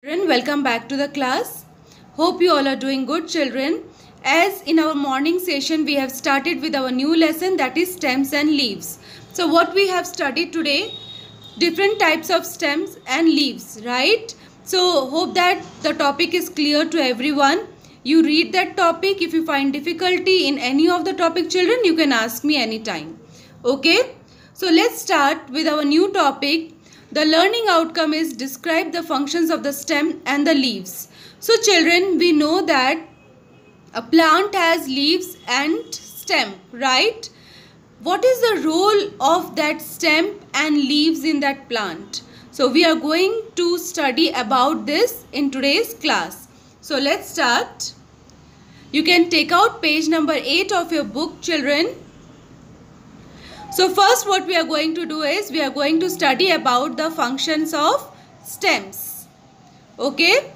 Children, welcome back to the class. Hope you all are doing good, children. As in our morning session, we have started with our new lesson, that is stems and leaves. So what we have studied today, different types of stems and leaves, right? So hope that the topic is clear to everyone. You read that topic. If you find difficulty in any of the topic, children, you can ask me anytime. Okay? So let's start with our new topic. The learning outcome is describe the functions of the stem and the leaves. So children, we know that a plant has leaves and stem, right? What is the role of that stem and leaves in that plant? So we are going to study about this in today's class. So let's start. You can take out page number 8 of your book, children. So first what we are going to do is we are going to study about the functions of stems. Okay.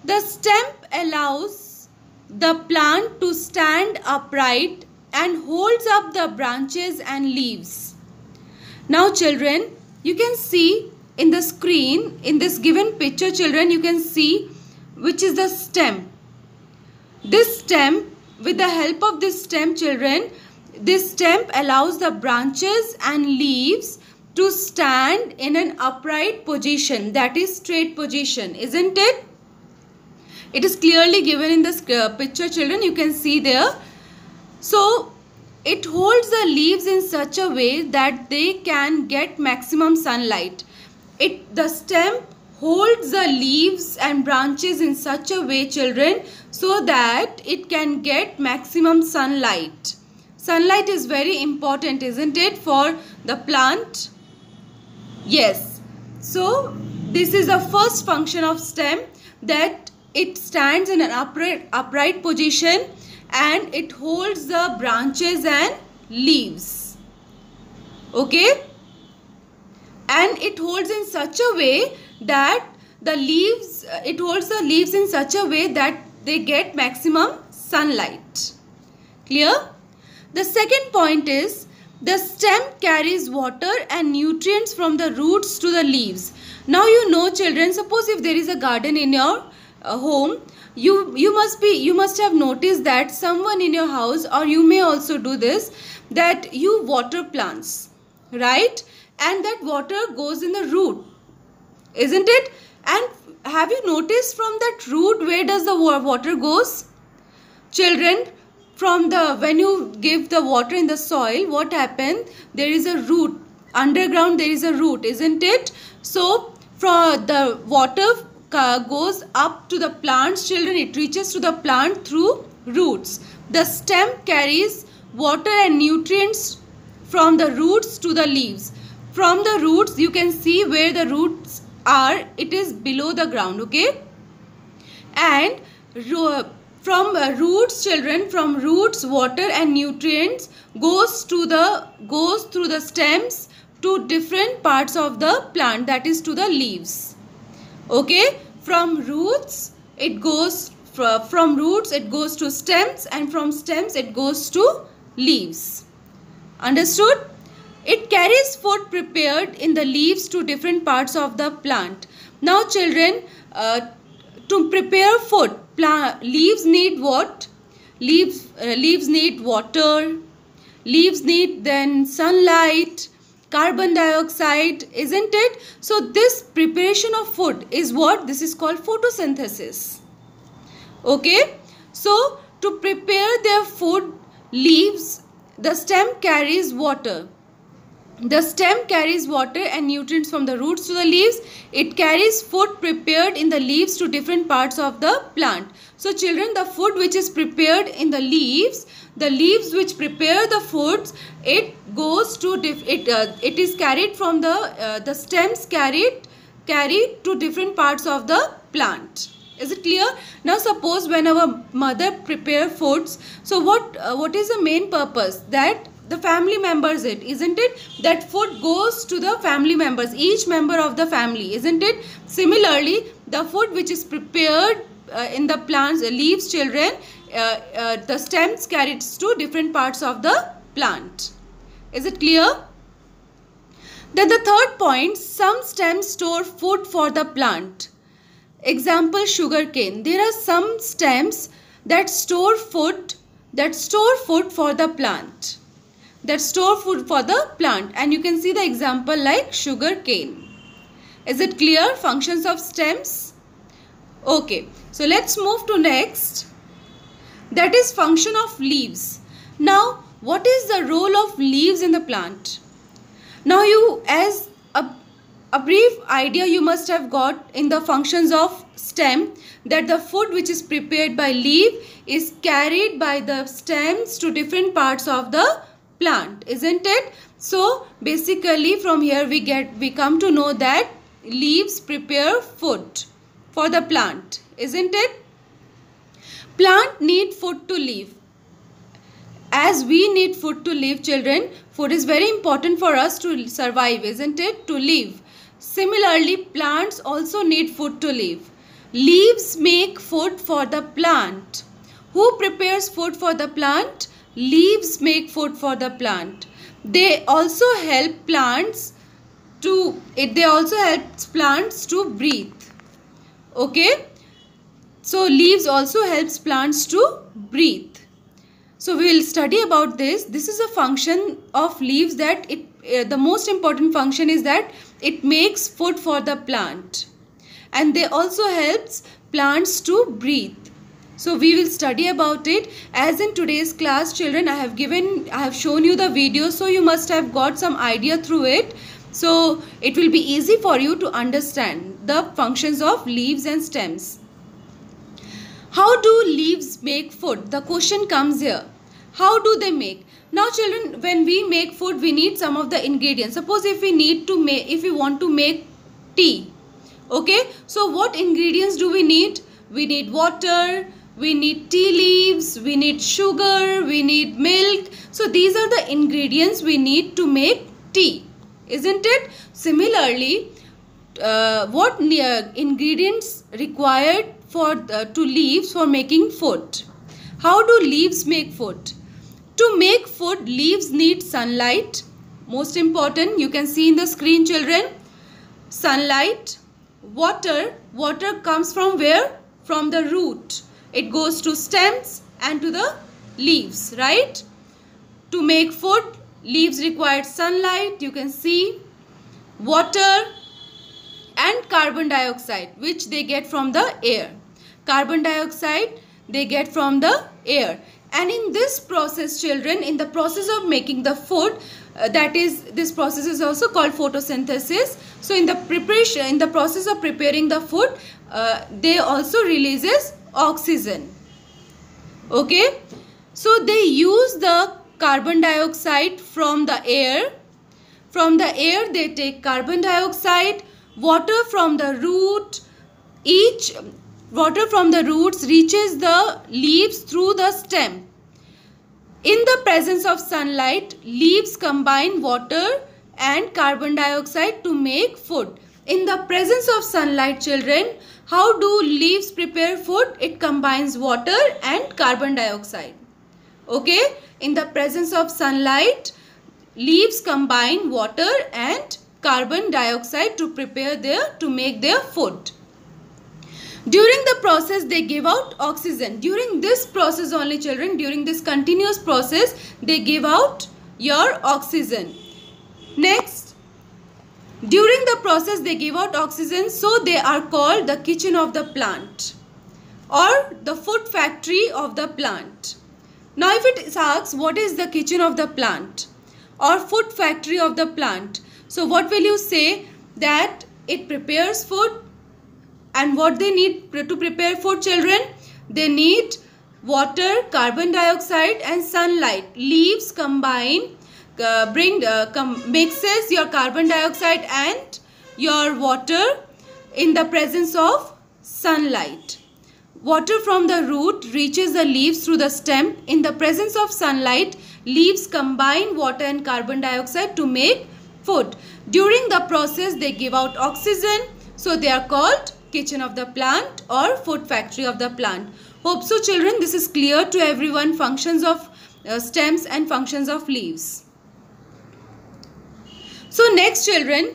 The stem allows the plant to stand upright and holds up the branches and leaves. Now children, you can see in the screen, in this given picture, children, you can see which is the stem. This stem, with the help of this stem, children, this stem allows the branches and leaves to stand in an upright position, that is straight position, isn't it? It is clearly given in this picture, children, you can see there. So it holds the leaves in such a way that they can get maximum sunlight. The stem holds the leaves and branches in such a way, children, so that it can get maximum sunlight. Sunlight is very important, isn't it, for the plant? Yes. So this is the first function of stem, that it stands in an upright position and it holds the branches and leaves. Okay? And it holds in such a way that it holds the leaves in such a way that they get maximum sunlight. Clear? The second point is the stem carries water and nutrients from the roots to the leaves. Now you know, children, suppose if there is a garden in your home, you must have noticed that someone in your house, or you may also do this, that you water plants, right? And that water goes in the root, isn't it? And have you noticed from that root where does the water goes? Children, when you give the water in the soil, what happens? There is a root. Underground there is a root, isn't it? So from the water goes up to the plants, children. It reaches to the plant through roots. The stem carries water and nutrients from the roots to the leaves. From the roots, you can see where the roots are. It is below the ground, okay? And from roots, children, from roots, water and nutrients goes through the stems to different parts of the plant, that is to the leaves. Okay, from roots it goes to stems, and from stems it goes to leaves. Understood? It carries food prepared in the leaves to different parts of the plant. Now children, to prepare food, leaves need what? Leaves need water, leaves need then sunlight, carbon dioxide, isn't it? So this preparation of food is what? This is called photosynthesis. Okay? So to prepare their food, the stem carries water. The stem carries water and nutrients from the roots to the leaves. It carries food prepared in the leaves to different parts of the plant. So children, the food which is prepared in the leaves which prepare the foods, it is carried from the stems carried to different parts of the plant. Is it clear? Now suppose when our mother prepare foods, so what is the main purpose? That the family members, isn't it? That food goes to the family members, each member of the family, isn't it? Similarly, the food which is prepared in the plants, leaves, children, the stems carried to different parts of the plant. Is it clear? Then the third point, some stems store food for the plant. Example, sugar cane. There are some stems that store food for the plant. And you can see the example like sugar cane. Is it clear? Functions of stems. Okay, so let's move to next. That is function of leaves. Now, what is the role of leaves in the plant? Now, as a brief idea you must have got in the functions of stem, that the food which is prepared by leaf is carried by the stems to different parts of the plant, isn't it? So basically from here we come to know that leaves prepare food for the plant, isn't it? Plant need food to live. As we need food to live, children, food is very important for us to survive, isn't it? To live. Similarly, plants also need food to live. Leaves make food for the plant. Who prepares food for the plant? Leaves make food for the plant. They also help plants to breathe. Okay? So leaves also helps plants to breathe. So we will study about this. This is a function of leaves that the most important function is that it makes food for the plant. And they also helps plants to breathe. So we will study about it. As in today's class, children, I have shown you the video, so you must have got some idea through it. So it will be easy for you to understand the functions of leaves and stems. How do leaves make food? The question comes here. How do they make? Now children, when we make food, we need some of the ingredients. Suppose if we want to make tea. Okay, so what ingredients do we need? We need water, we need tea leaves, we need sugar, we need milk. So these are the ingredients we need to make tea, isn't it? Similarly, what ingredients required to leaves for making food? How do leaves make food? To make food, leaves need sunlight. Most important, you can see in the screen, children. Sunlight. Water. Water comes from where? From the root. It goes to stems and to the leaves, right? To make food, leaves require sunlight. You can see water and carbon dioxide, which they get from the air. Carbon dioxide they get from the air. And in this process, children, in the process of making the food, this process is also called photosynthesis. So in the process of preparing the food, they also releases oxygen. Okay, so they use the carbon dioxide from the air. From the air they take carbon dioxide, water from the root. Water from the roots reaches the leaves through the stem. In the presence of sunlight, leaves combine water and carbon dioxide to make food. In the presence of sunlight, children, how do leaves prepare food? It combines water and carbon dioxide. Okay? In the presence of sunlight, leaves combine water and carbon dioxide to make their food. During the process, they give out oxygen. During this process only, children, during this continuous process, they give out your oxygen. Next, during the process, they give out oxygen, so they are called the kitchen of the plant or the food factory of the plant. Now, if it asks, what is the kitchen of the plant or food factory of the plant? So, what will you say? That it prepares food. And what they need to prepare food, children? They need water, carbon dioxide and sunlight. Leaves combine, mixes your carbon dioxide and your water in the presence of sunlight. Water from the root reaches the leaves through the stem. In the presence of sunlight, leaves combine water and carbon dioxide to make food. During the process, they give out oxygen. So they are called kitchen of the plant or food factory of the plant. Hope so, children, this is clear to everyone, functions of stems and functions of leaves. So next, children,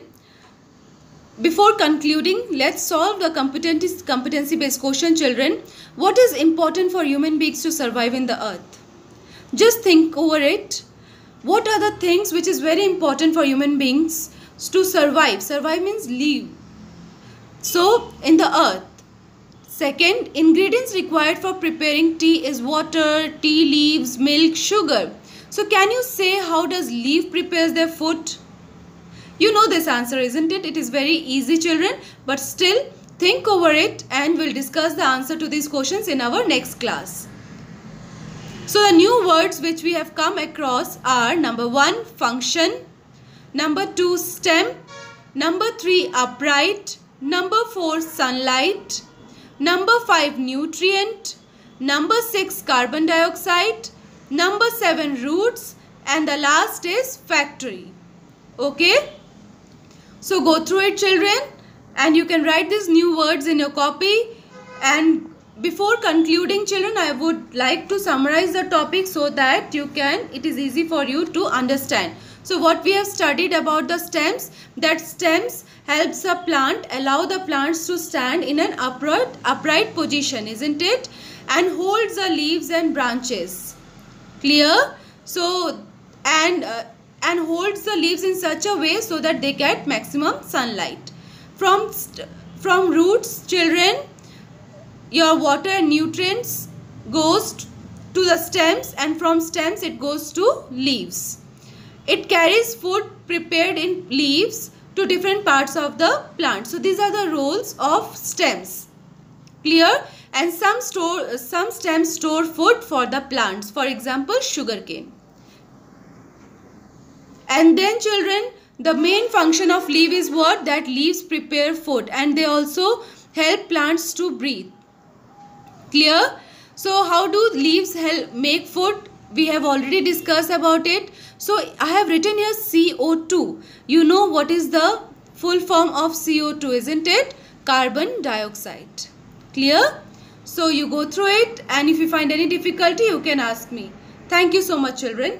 Before concluding, let's solve the competency based question, children. What is important for human beings to survive in the earth? Just think over it. What are the things which is very important for human beings to survive? Survive means live. So, in the earth. Second, ingredients required for preparing tea is water, tea leaves, milk, sugar. So, can you say how does leaf prepares their food? You know this answer, isn't it? It is very easy, children, but still think over it and we'll discuss the answer to these questions in our next class. So the new words which we have come across are number 1, function, number 2, stem, number 3, upright, number 4, sunlight, number 5, nutrient, number 6, carbon dioxide, number 7, roots, and the last is factory. Okay? So go through it, children, and you can write these new words in your copy. And before concluding, children, I would like to summarize the topic so that it is easy for you to understand. So what we have studied about the stems, that stems helps a plant, allow the plants to stand in an upright position, isn't it? And holds the leaves and branches. Clear? So, and holds the leaves in such a way so that they get maximum sunlight. From roots, children, your water and nutrients goes to the stems, and from stems it goes to leaves. It carries food prepared in leaves to different parts of the plant. So these are the roles of stems. Clear? And some stems store food for the plants. For example, sugarcane. And then, children, the main function of leaf is what? That leaves prepare food and they also help plants to breathe. Clear? So how do leaves help make food? We have already discussed about it. So I have written here CO2. You know what is the full form of CO2, isn't it? Carbon dioxide. Clear? So you go through it, and if you find any difficulty, you can ask me. Thank you so much, children.